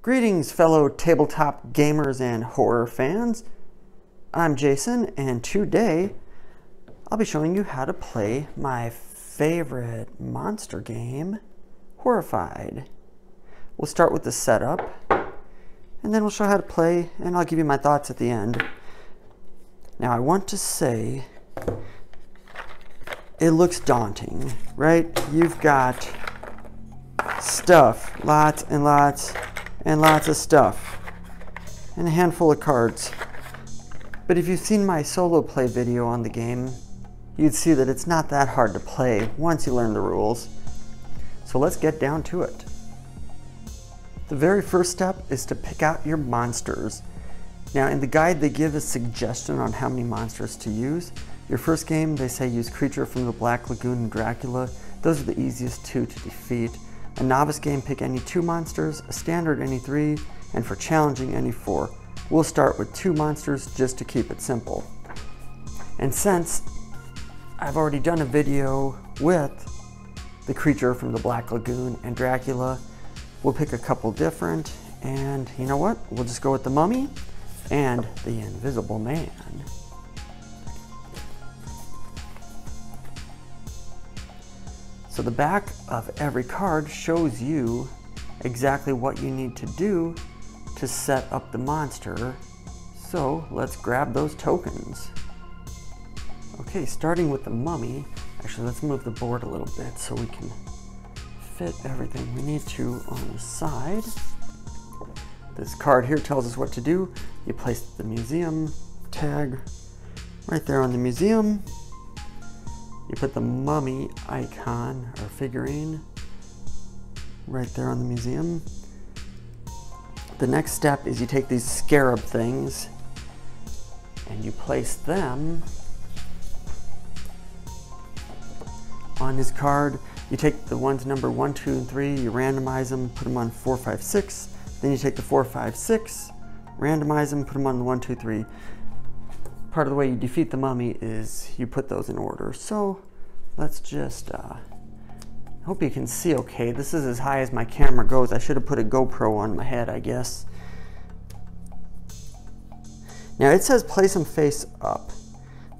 Greetings, fellow tabletop gamers and horror fans. I'm Jason, and today I'll be showing you how to play my favorite monster game, Horrified. We'll start with the setup, and then we'll show how to play, and I'll give you my thoughts at the end. Now, I want to say, it looks daunting, right? You've got stuff, lots and lots and lots of stuff, and a handful of cards. But if you've seen my solo play video on the game, you'd see that it's not that hard to play once you learn the rules. So let's get down to it. The very first step is to pick out your monsters. Now, in the guide they give a suggestion on how many monsters to use. Your first game, they say use creature from the Black Lagoon and Dracula. Those are the easiest two to defeat. A novice game, pick any 2 monsters, a standard any 3, and for challenging any 4. We'll start with 2 monsters just to keep it simple. And since I've already done a video with the creature from the Black Lagoon and Dracula, we'll pick a couple different, and you know what? We'll just go with the Mummy and the Invisible Man. So the back of every card shows you exactly what you need to do to set up the monster. So let's grab those tokens. Okay, starting with the Mummy. Actually, let's move the board a little bit so we can fit everything we need to on the side. This card here tells us what to do. You place the museum tag right there on the museum. You put the Mummy icon or figurine right there on the museum. The next step is you take these scarab things and you place them on his card. You take the ones number 1, 2, and 3, you randomize them, put them on 4, 5, 6. Then you take the 4, 5, 6, randomize them, put them on the 1, 2, 3. Part of the way you defeat the Mummy is you put those in order. So let's just, hope you can see okay. This is as high as my camera goes. I should have put a GoPro on my head, I guess. Now it says place them face up,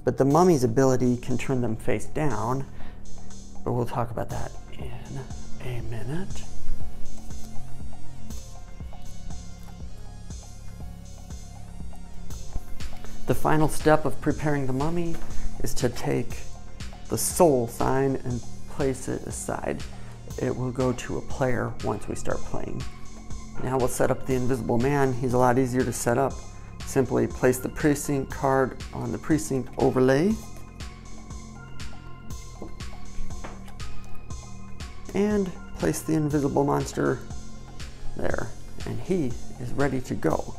but the Mummy's ability can turn them face down, but we'll talk about that in a minute. The final step of preparing the Mummy is to take the soul sign and place it aside. It will go to a player once we start playing. Now we'll set up the Invisible Man. He's a lot easier to set up. Simply place the precinct card on the precinct overlay. And place the invisible monster there. And he is ready to go.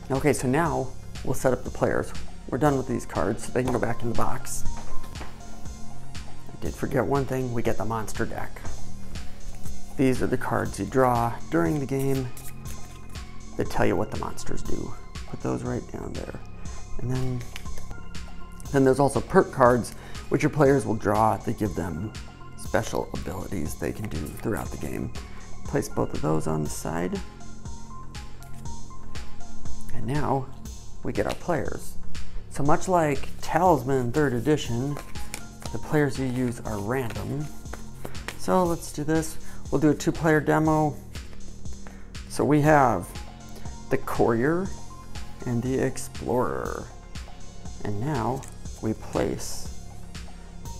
Okay, so now we'll set up the players. We're done with these cards, so they can go back in the box. I did forget one thing, we get the monster deck. These are the cards you draw during the game that tell you what the monsters do. Put those right down there. And then there's also perk cards, which your players will draw that give them special abilities they can do throughout the game. Place both of those on the side. And now we get our players. So much like Talisman 3rd edition, the players you use are random. So let's do this. We'll do a 2-player demo. So we have the Courier and the Explorer. And now we place.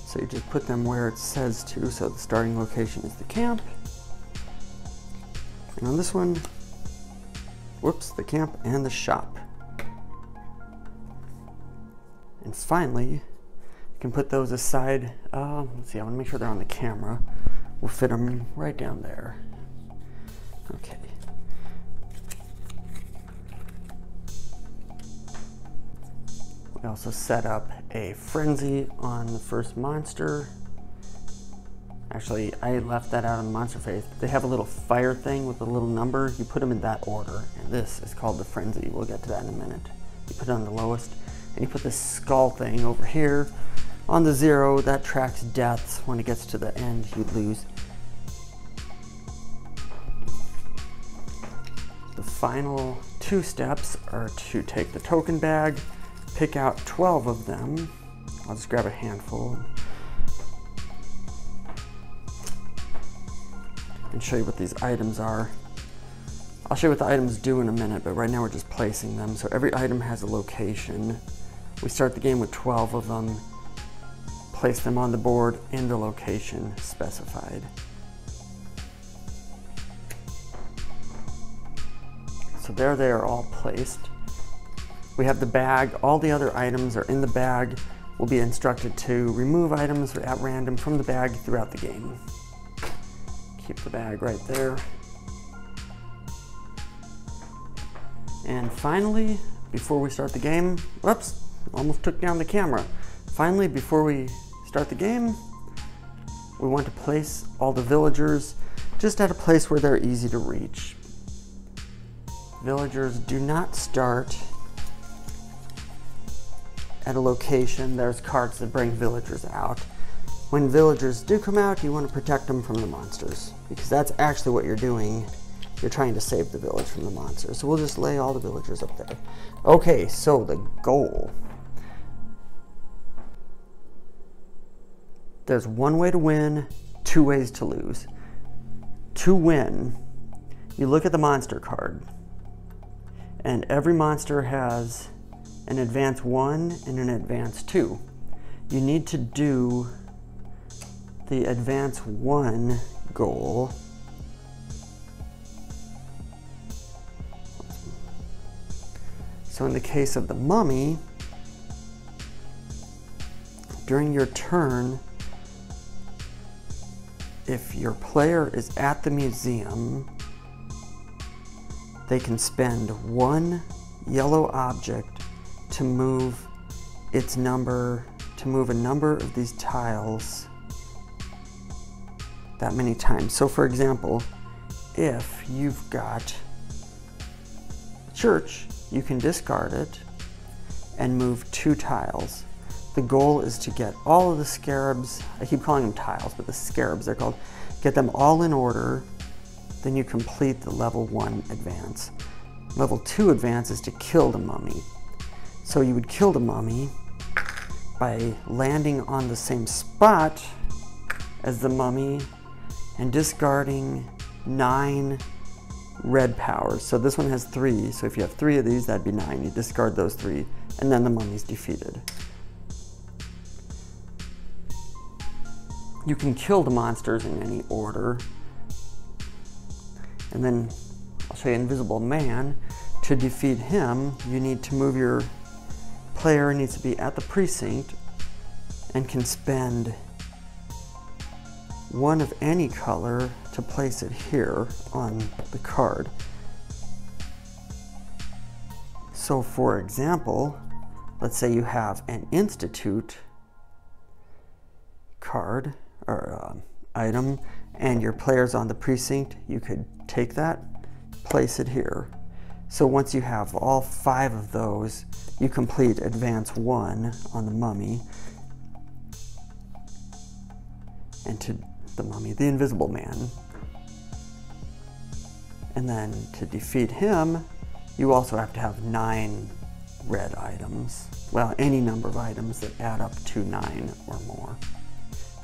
So you just put them where it says to. So the starting location is the camp. And on this one, whoops, the camp and the shop. And finally, you can put those aside. Let's see, I want to make sure they're on the camera. We'll fit them right down there. Okay. We also set up a frenzy on the first monster. Actually, I left that out on the monster phase. They have a little fire thing with a little number. You put them in that order, and this is called the frenzy. We'll get to that in a minute. You put it on the lowest, and you put this skull thing over here on the 0. That tracks deaths. When it gets to the end, you lose. final 2 steps are to take the token bag, pick out 12 of them. I'll just grab a handful and show you what these items are. I'll show you what the items do in a minute, but right now we're just placing them. So every item has a location. We start the game with 12 of them, place them on the board in the location specified. So there they are all placed. We have the bag. All the other items are in the bag. We'll be instructed to remove items at random from the bag throughout the game. Keep the bag right there. And finally, before we start the game, whoops, almost took down the camera. Finally, before we start the game, we want to place all the villagers just at a place where they're easy to reach. Villagers do not start at a location. There's cards that bring villagers out. When villagers do come out, you want to protect them from the monsters, because that's actually what you're doing. You're trying to save the village from the monsters. So we'll just lay all the villagers up there. Okay, so the goal. There's 1 way to win, 2 ways to lose. To win, you look at the monster card, and every monster has an advance 1 and an advance 2. You need to do the advance 1 goal So in the case of the mummy, during your turn, if your player is at the museum, they can spend 1 yellow object to move its number, to move a number of these tiles that many times. So for example, if you've got church, you can discard it and move 2 tiles. The goal is to get all of the scarabs, I keep calling them tiles, but the scarabs they're called, get them all in order, then you complete the level 1 advance. Level 2 advance is to kill the mummy. So you would kill the mummy by landing on the same spot as the mummy and discarding 9 red powers. So this one has 3, so if you have 3 of these, that'd be 9. You discard those 3, and then the mummy's defeated. You can kill the monsters in any order. And then I'll show you Invisible Man. To defeat him, you need to move your player needs to be at the precinct and can spend 1 of any color to place it here on the card. So for example, let's say you have an Institute card or item and your player's on the precinct, you could take that, place it here. So once you have all 5 of those, you complete advance 1 on the mummy, and to the mummy, the Invisible Man. And then to defeat him, you also have to have 9 red items. Well, any number of items that add up to 9 or more.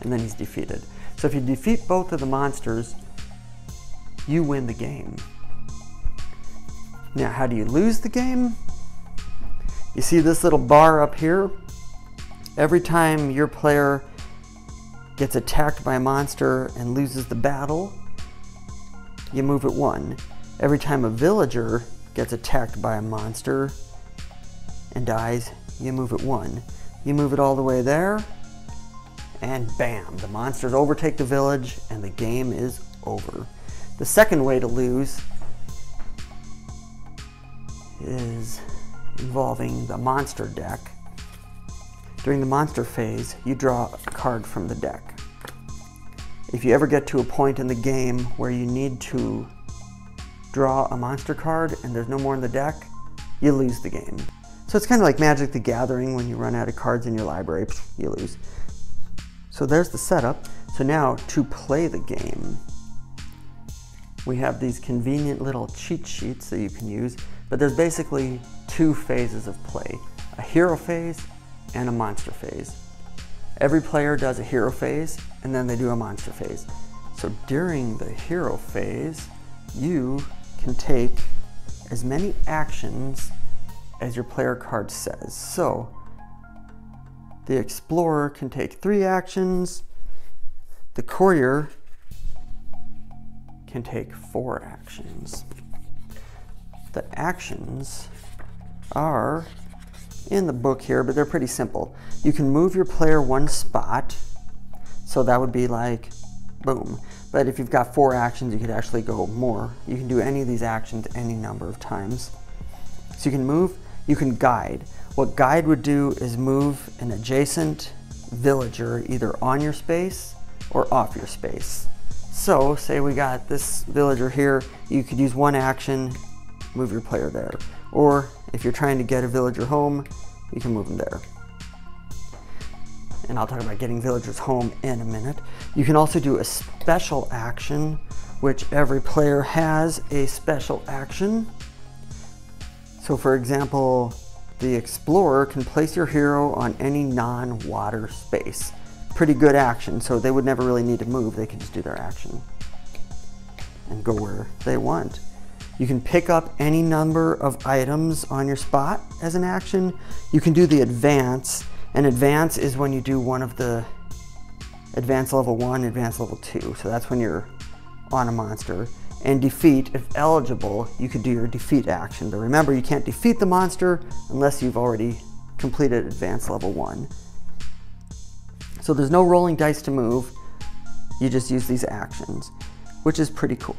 And then he's defeated. So if you defeat both of the monsters, you win the game. Now, how do you lose the game? You see this little bar up here? Every time your player gets attacked by a monster and loses the battle, you move it 1. Every time a villager gets attacked by a monster and dies, you move it 1. You move it all the way there, and bam, the monsters overtake the village and the game is over. The second way to lose is involving the monster deck. During the monster phase, you draw a card from the deck. If you ever get to a point in the game where you need to draw a monster card and there's no more in the deck, you lose the game. So it's kind of like Magic the Gathering. When you run out of cards in your library, you lose. So there's the setup. So now to play the game, we have these convenient little cheat sheets that you can use, but there's basically two phases of play, a hero phase and a monster phase. Every player does a hero phase and then they do a monster phase. So during the hero phase, you can take as many actions as your player card says. So the explorer can take 3 actions, the courier can take 4 actions. The actions are in the book here, but they're pretty simple. You can move your player 1 spot, so that would be like boom. But if you've got 4 actions, you could actually go more. You can do any of these actions any number of times. So you can move, you can guide. What guide would do is move an adjacent villager either on your space or off your space. So say we got this villager here, you could use 1 action, move your player there. Or if you're trying to get a villager home, you can move them there. And I'll talk about getting villagers home in a minute. You can also do a special action, which every player has a special action. So for example, the explorer can place your hero on any non-water space. Pretty good action, so they would never really need to move. They can just do their action and go where they want. You can pick up any number of items on your spot as an action. You can do the advance, and advance is when you do one of the advance level 1, advance level 2. So that's when you're on a monster. And defeat, if eligible, you could do your defeat action. But remember, you can't defeat the monster unless you've already completed advance level 1. So there's no rolling dice to move. You just use these actions, which is pretty cool.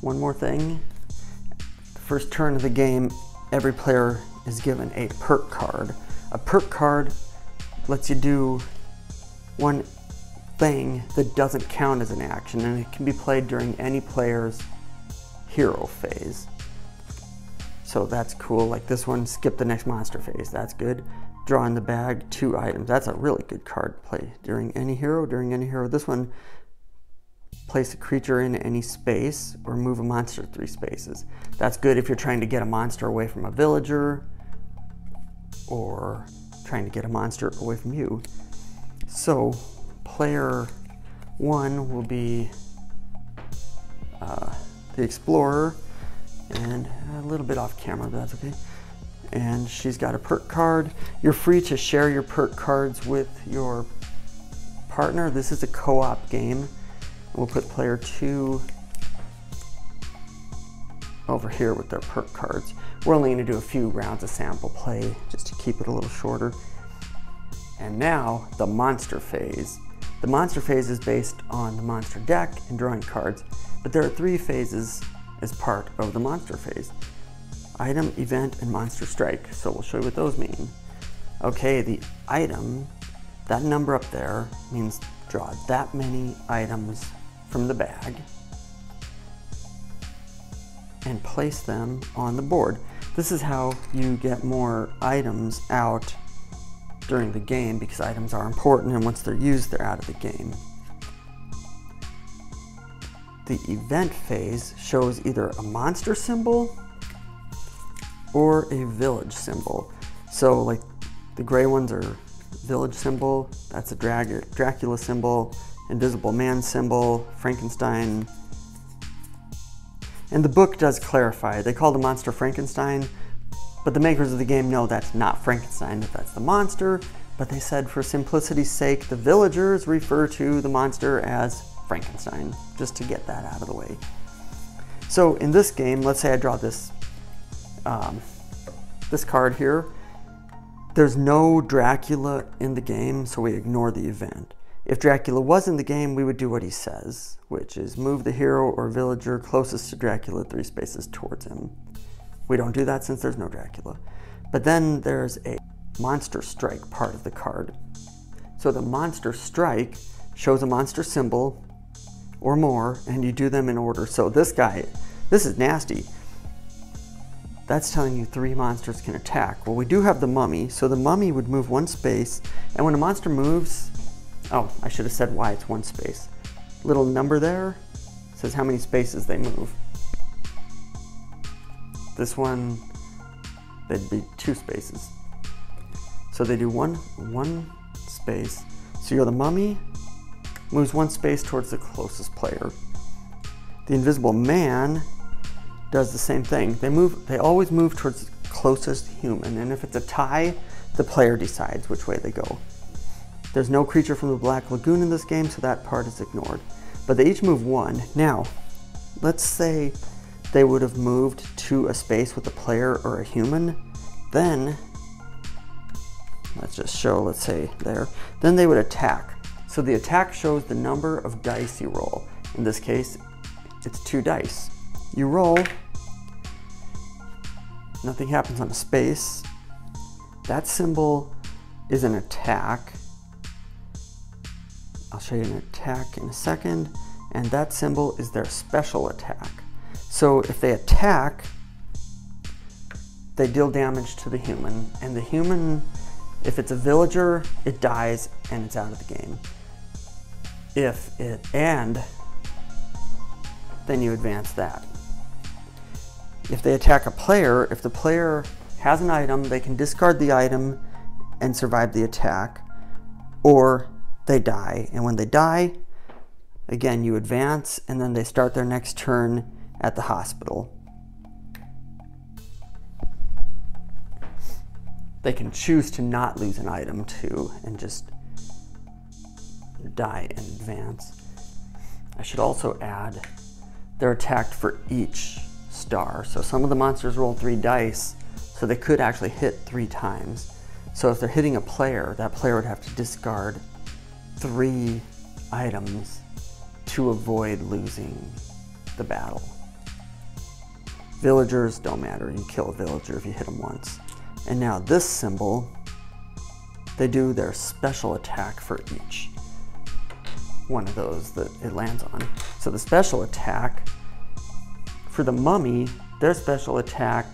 One more thing. The first turn of the game, every player is given a perk card. A perk card lets you do one thing that doesn't count as an action, and it can be played during any player's hero phase. So that's cool. Like this one, skip the next monster phase. That's good. Draw in the bag 2 items. That's a really good card to play during any hero. This one, place a creature in any space or move a monster 3 spaces. That's good if you're trying to get a monster away from a villager or trying to get a monster away from you. So player 1 will be the explorer, and a little bit off camera, but that's okay. And she's got a perk card. You're free to share your perk cards with your partner. This is a co-op game. We'll put player 2 over here with their perk cards. We're only going to do a few rounds of sample play just to keep it a little shorter. And now the monster phase. The monster phase is based on the monster deck and drawing cards, but there are 3 phases as part of the monster phase. Item, event, and monster strike. So we'll show you what those mean. Okay, the item, that number up there means draw that many items from the bag and place them on the board. This is how you get more items out during the game, because items are important, and once they're used, they're out of the game. The event phase shows either a monster symbol or a village symbol. So like the gray ones are village symbol, that's a Dracula symbol, invisible man symbol, Frankenstein. And the book does clarify. They call the monster Frankenstein, but the makers of the game know that's not Frankenstein, that that's the monster, but they said for simplicity's sake, the villagers refer to the monster as Frankenstein, just to get that out of the way. So in this game, let's say I draw this this card here. There's no Dracula in the game, so we ignore the event. If Dracula was in the game, we would do what he says, which is move the hero or villager closest to Dracula 3 spaces towards him. We don't do that since there's no Dracula. But then there's a monster strike part of the card. So the monster strike shows a monster symbol or more, and you do them in order. So this guy, this is nasty. That's telling you 3 monsters can attack. Well, we do have the mummy, so the mummy would move 1 space, and when a monster moves, oh, I should have said why it's 1 space. Little number there says how many spaces they move. This one, they'd be 2 spaces. So they do one space. So you're the mummy, moves 1 space towards the closest player. The invisible man does the same thing. They always move towards the closest human, and if it's a tie, the player decides which way they go. There's no creature from the Black Lagoon in this game, so that part is ignored. But they each move 1. Now, let's say they would have moved to a space with a player or a human, then, let's just show, let's say there, then they would attack. So the attack shows the number of dice you roll. In this case, it's 2 dice. You roll, nothing happens on a space. That symbol is an attack. I'll show you an attack in a second, and that symbol is their special attack. So if they attack, they deal damage to the human, and the human, if it's a villager, it dies and it's out of the game. Then you advance that. If they attack a player, if the player has an item, they can discard the item and survive the attack, or they die. And when they die, again, you advance, and then they start their next turn at the hospital. They can choose to not lose an item too, and just die and advance. I should also add, they're attacked for each star. So some of the monsters roll 3 dice, so they could actually hit 3 times. So if they're hitting a player, that player would have to discard 3 items to avoid losing the battle. Villagers don't matter, you kill a villager if you hit them once. And now this symbol, they do their special attack for each one of those that it lands on. So the special attack, for the mummy, their special attack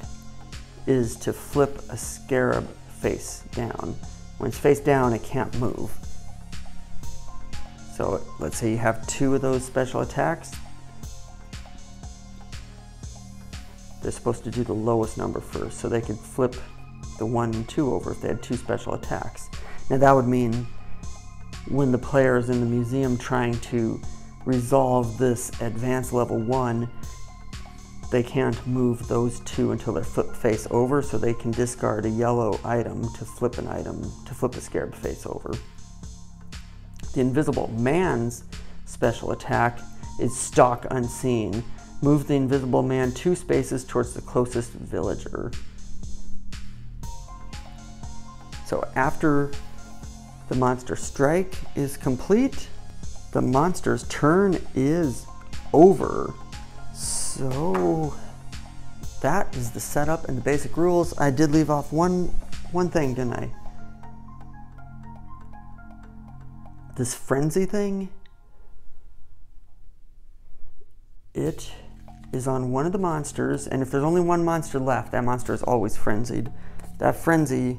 is to flip a scarab face down. When it's face down, it can't move. So let's say you have 2 of those special attacks. They're supposed to do the lowest number first, so they could flip the 1 and 2 over if they had 2 special attacks. Now that would mean when the player is in the museum trying to resolve this advanced level 1, they can't move those 2 until they're flipped face over, so they can discard a yellow item to flip the scarab face over. The invisible man's special attack is stalk unseen. Move the invisible man 2 spaces towards the closest villager. So after the monster strike is complete, the monster's turn is over. So that is the setup and the basic rules. I did leave off one thing, didn't I? This frenzy thing, it is on one of the monsters, and if there's only one monster left, that monster is always frenzied. That frenzy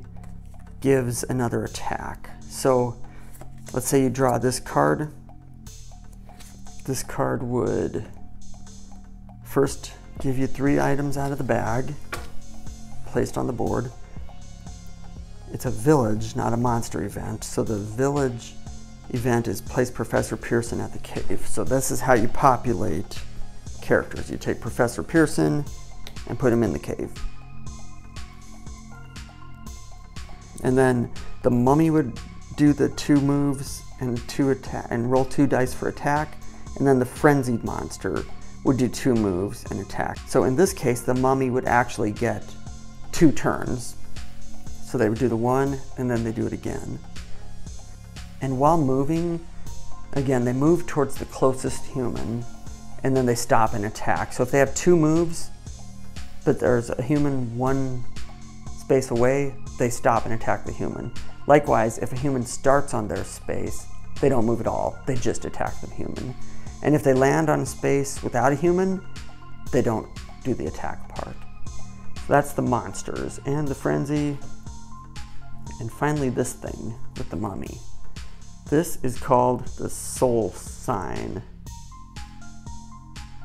gives another attack. So let's say you draw this card. This card would first give you 3 items out of the bag, placed on the board. It's a village, not a monster event. So the village event is place Professor Pearson at the cave. So this is how you populate characters. You take Professor Pearson and put him in the cave. And then the mummy would do the 2 moves and roll 2 dice for attack. And then the frenzied monster would do 2 moves and attack. So in this case, the mummy would actually get 2 turns. So they would do the 1 and then they do it again. And while moving, again, they move towards the closest human and then they stop and attack. So if they have 2 moves, but there's a human 1 space away, they stop and attack the human. Likewise, if a human starts on their space, they don't move at all. They just attack the human. And if they land on a space without a human, they don't do the attack part. So that's the monsters and the frenzy. And finally this thing with the mummy. This is called the soul sign.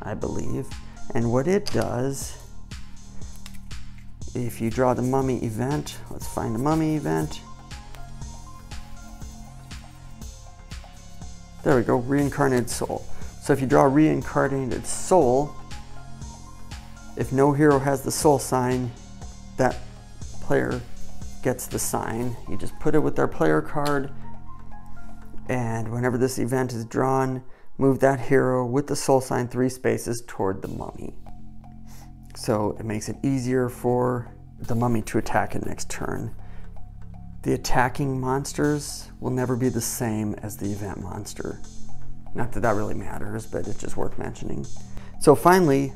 I believe. And what it does, if you draw the mummy event, let's find the mummy event. There we go, reincarnated soul. So if you draw a reincarnated soul, if no hero has the soul sign, that player gets the sign. You just put it with their player card, and whenever this event is drawn, move that hero with the soul sign 3 spaces toward the mummy. So it makes it easier for the mummy to attack it next turn. The attacking monsters will never be the same as the event monster. Not that that really matters, but it's just worth mentioning. So finally,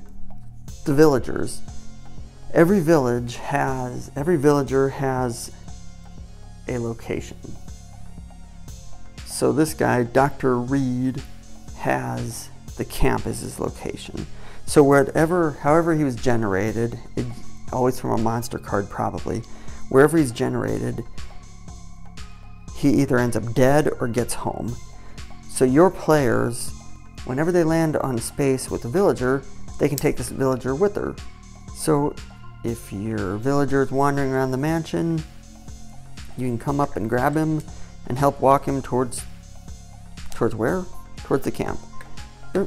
the villagers. Every villager has a location. So this guy, Dr. Reed, has the camp as his location. So however he was generated, always from a monster card probably, wherever he's generated, he either ends up dead or gets home. So your players, whenever they land on a space with a villager, they can take this villager with her. So if your villager is wandering around the mansion, you can come up and grab him and help walk him towards where? Towards the camp. So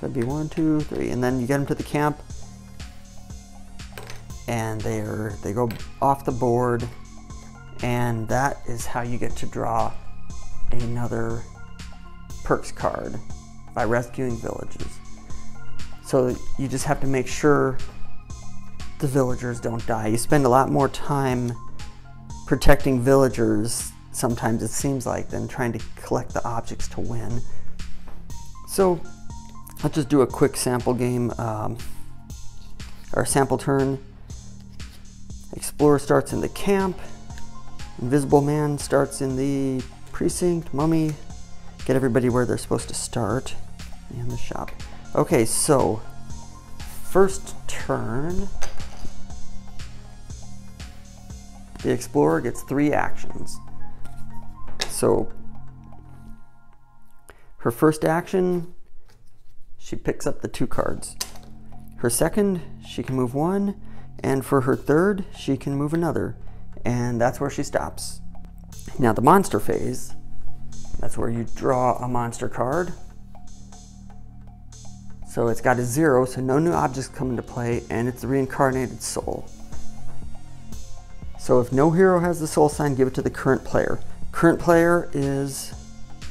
it'd be 1, 2, 3, and then you get him to the camp, and they go off the board, and that is how you get to draw another perks card by rescuing villages. So you just have to make sure the villagers don't die. You spend a lot more time protecting villagers, sometimes it seems like, than trying to collect the objects to win. So let's just do a quick sample game, or sample turn. Explorer starts in the camp. Invisible Man starts in the precinct. Mummy, get everybody where they're supposed to start. And the shop. Okay, so first turn, the Explorer gets 3 actions. So her first action, she picks up the 2 cards. Her second, she can move 1, and for her third, she can move another. And that's where she stops. Now the monster phase, that's where you draw a monster card. So it's got a 0, so no new objects come into play, and it's the reincarnated soul. So if no hero has the soul sign, give it to the current player. Current player is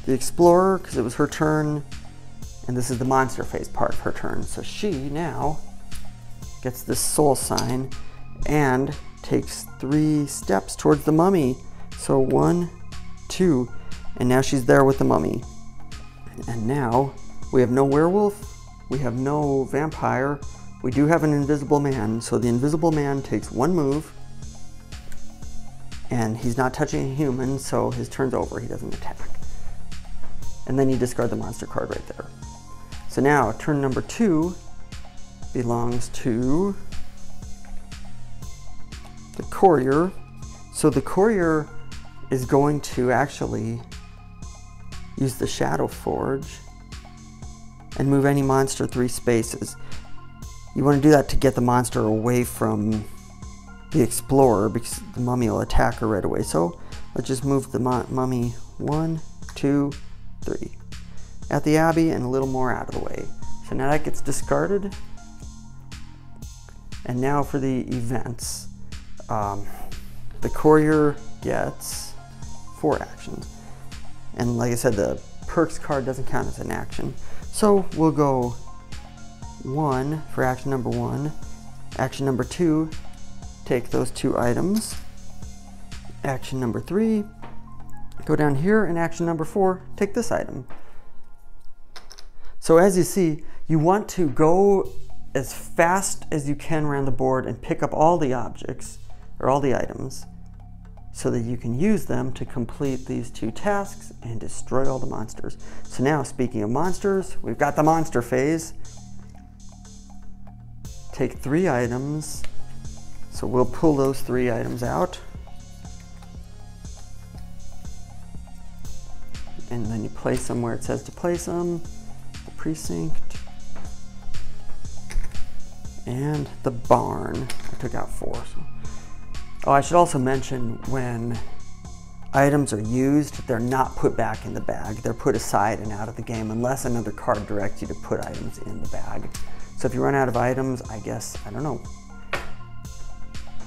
the Explorer, because it was her turn, and this is the monster phase part of her turn. So she now gets this soul sign and takes 3 steps towards the mummy. So 1, 2, and now she's there with the mummy. And now we have no werewolf, we have no vampire, we do have an invisible man. So the invisible man takes 1 move, and he's not touching a human, so his turn's over, he doesn't attack. And then you discard the monster card right there. So now turn number 2 belongs to the courier. So the courier is going to actually use the Shadow Forge and move any monster 3 spaces. You want to do that to get the monster away from the Explorer, because the mummy will attack her right away. So let's just move the mummy 1, 2, 3 at the Abbey and a little more out of the way. So now that gets discarded. And now for the events. The courier gets 4 actions. And like I said, the perks card doesn't count as an action. So we'll go 1 for action number 1. Action number 2, take those 2 items. Action number 3, go down here, and action number 4, take this item. So as you see, you want to go as fast as you can around the board and pick up all the objects, or all the items, so that you can use them to complete these 2 tasks and destroy all the monsters. So now, speaking of monsters, we've got the monster phase. Take 3 items. So we'll pull those 3 items out. And then you place them where it says to place them. The precinct. and the barn. I took out 4. So. Oh, I should also mention when items are used, they're not put back in the bag. They're put aside and out of the game unless another card directs you to put items in the bag. So if you run out of items, I guess, I don't know.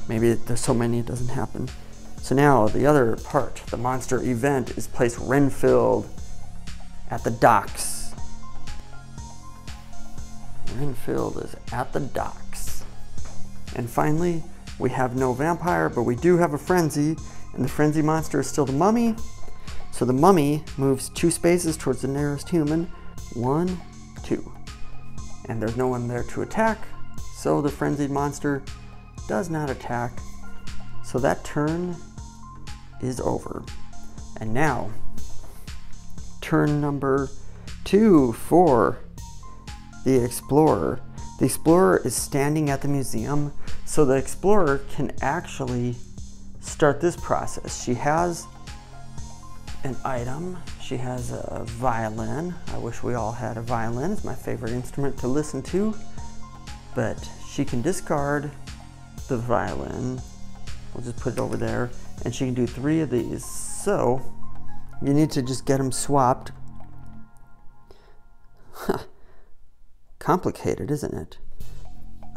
Maybe there's so many it doesn't happen. So now the other part, the monster event, is place Renfield at the docks. Renfield is at the docks. And finally, we have no vampire, but we do have a frenzy, and the frenzy monster is still the mummy. So the mummy moves 2 spaces towards the nearest human. 1, 2. And there's no one there to attack, so the frenzied monster does not attack. So that turn is over. And now, turn number 2 for the Explorer. The Explorer is standing at the museum, so the Explorer can actually start this process. She has an item. She has a violin. I wish we all had a violin. It's my favorite instrument to listen to. But she can discard the violin. We'll just put it over there. And she can do 3 of these. So you need to just get them swapped. Complicated, isn't it?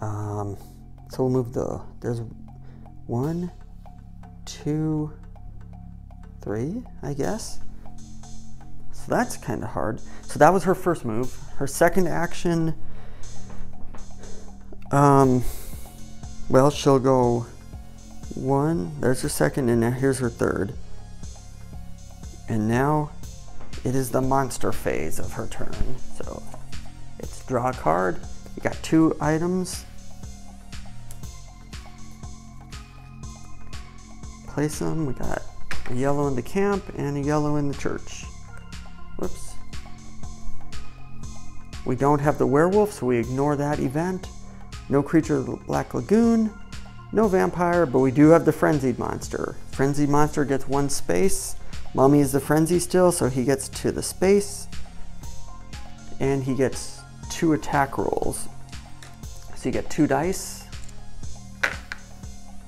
So we'll move there's 1, 2, 3, I guess. So that's kind of hard. So that was her first move. Her second action, well, she'll go 1, there's her second, and now here's her third. And now it is the monster phase of her turn. So it's draw a card. You got 2 items. Place them. We got a yellow in the camp and a yellow in the church. Whoops. We don't have the werewolf, so we ignore that event. No creature of the Black Lagoon. No vampire, but we do have the frenzied monster. Frenzied monster gets 1 space. Mummy is the frenzy still, so he gets to the space. And he gets 2 attack rolls. So you get 2 dice.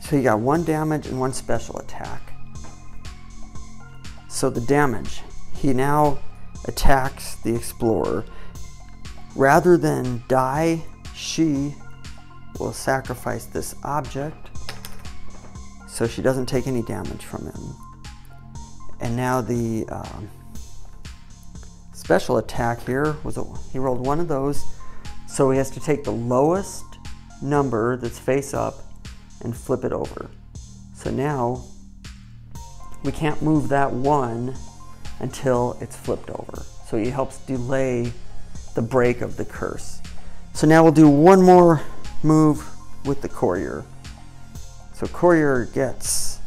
So you got 1 damage and 1 special attack. So the damage, he now attacks the Explorer. Rather than die, she will sacrifice this object so she doesn't take any damage from him. And now the special attack here was he rolled 1 of those, so he has to take the lowest number that's face up and flip it over. So now we can't move that 1 until it's flipped over. So he helps delay the break of the curse. So now we'll do 1 more move with the courier. So courier gets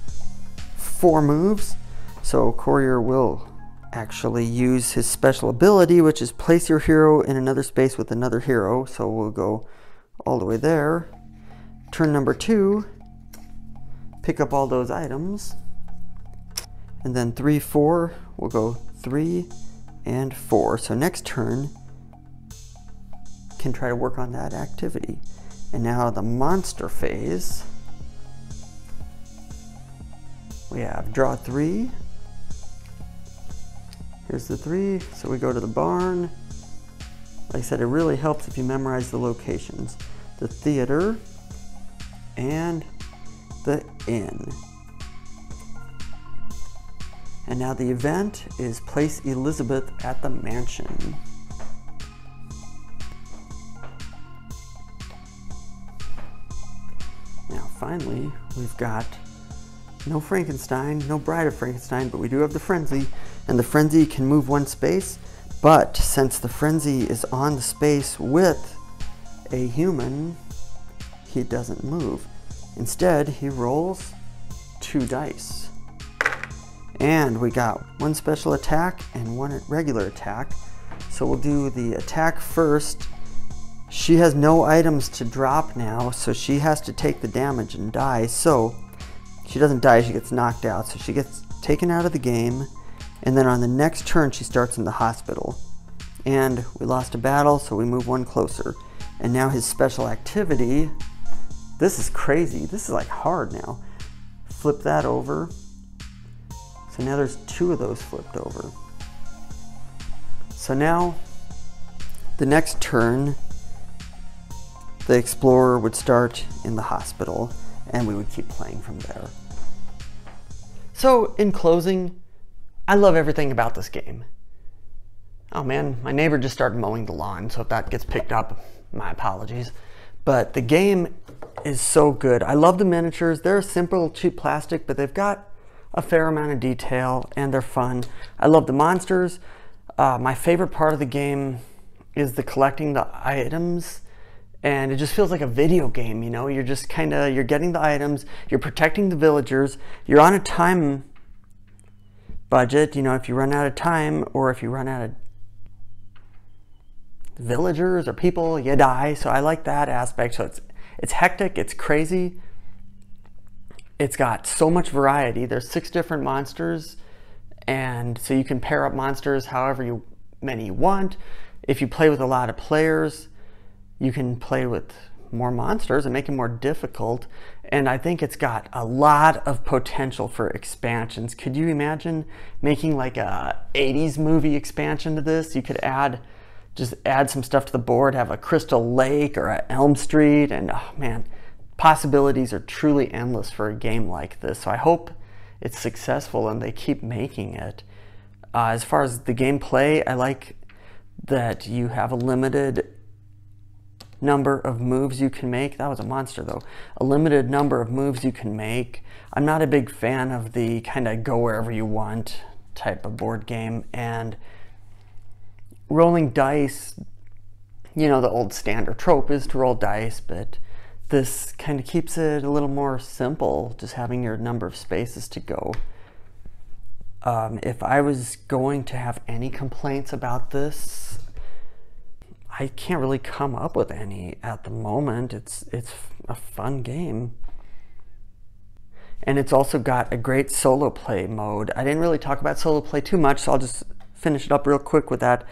4 moves. So courier will actually use his special ability, which is place your hero in another space with another hero. So we'll go all the way there. Turn number 2, pick up all those items. And then 3, 4, we'll go 3 and 4. So next turn, can try to work on that activity. And now the monster phase. We have draw 3. Here's the 3, so we go to the barn. Like I said, it really helps if you memorize the locations. The theater and the inn. And now the event is place Elizabeth at the mansion. Now finally, we've got no Frankenstein, no Bride of Frankenstein, but we do have the frenzy, and the frenzy can move 1 space, but since the frenzy is on the space with a human, he doesn't move. Instead, he rolls 2 dice. And we got 1 special attack and 1 regular attack. So we'll do the attack first. She has no items to drop now, so she has to take the damage and die. So she doesn't die, she gets knocked out. So she gets taken out of the game. And then on the next turn, she starts in the hospital. And we lost a battle, so we move 1 closer. And now his special activity, this is crazy. This is like hard now. Flip that over. So now there's 2 of those flipped over. So now the next turn, the explorer would start in the hospital and we would keep playing from there. So in closing, I love everything about this game. Oh man, my neighbor just started mowing the lawn, so if that gets picked up, my apologies. But the game is so good. I love the miniatures. They're simple, cheap plastic, but they've got a fair amount of detail and they're fun. I love the monsters. My favorite part of the game is the collecting the items, and it just feels like a video game, you know? You're just you're getting the items, you're protecting the villagers, you're on a time budget, you know, if you run out of time or if you run out of villagers or people, you die. So I like that aspect. So it's hectic, it's crazy. It's got so much variety. There's 6 different monsters, and so you can pair up monsters however many you want. If you play with a lot of players, you can play with more monsters and make it more difficult. And I think it's got a lot of potential for expansions. Could you imagine making like a 80s movie expansion to this? You could just add some stuff to the board, have a Crystal Lake or a Elm Street, and oh man, possibilities are truly endless for a game like this. So I hope it's successful and they keep making it. As far as the gameplay, I like that you have a limited number of moves you can make. That was a monster though. A limited number of moves you can make. I'm not a big fan of the kind of go wherever you want type of board game, and rolling dice, you know, the old standard trope is to roll dice, but this kind of keeps it a little more simple, just having your number of spaces to go. If I was going to have any complaints about this, I can't really come up with any at the moment. It's a fun game. And it's also got a great solo play mode. I didn't really talk about solo play too much, so I'll just finish it up real quick with that.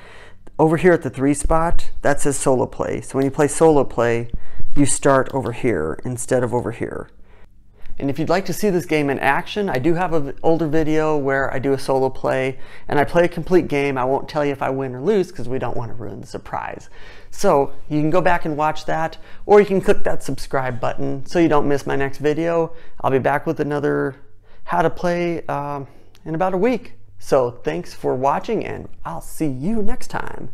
Over here at the 3 spot, that says solo play. So when you play solo play, you start over here instead of over here. And if you'd like to see this game in action, I do have an older video where I do a solo play and I play a complete game. I won't tell you if I win or lose because we don't want to ruin the surprise. So you can go back and watch that, or you can click that subscribe button so you don't miss my next video. I'll be back with another how to play in about a week. So thanks for watching, and I'll see you next time.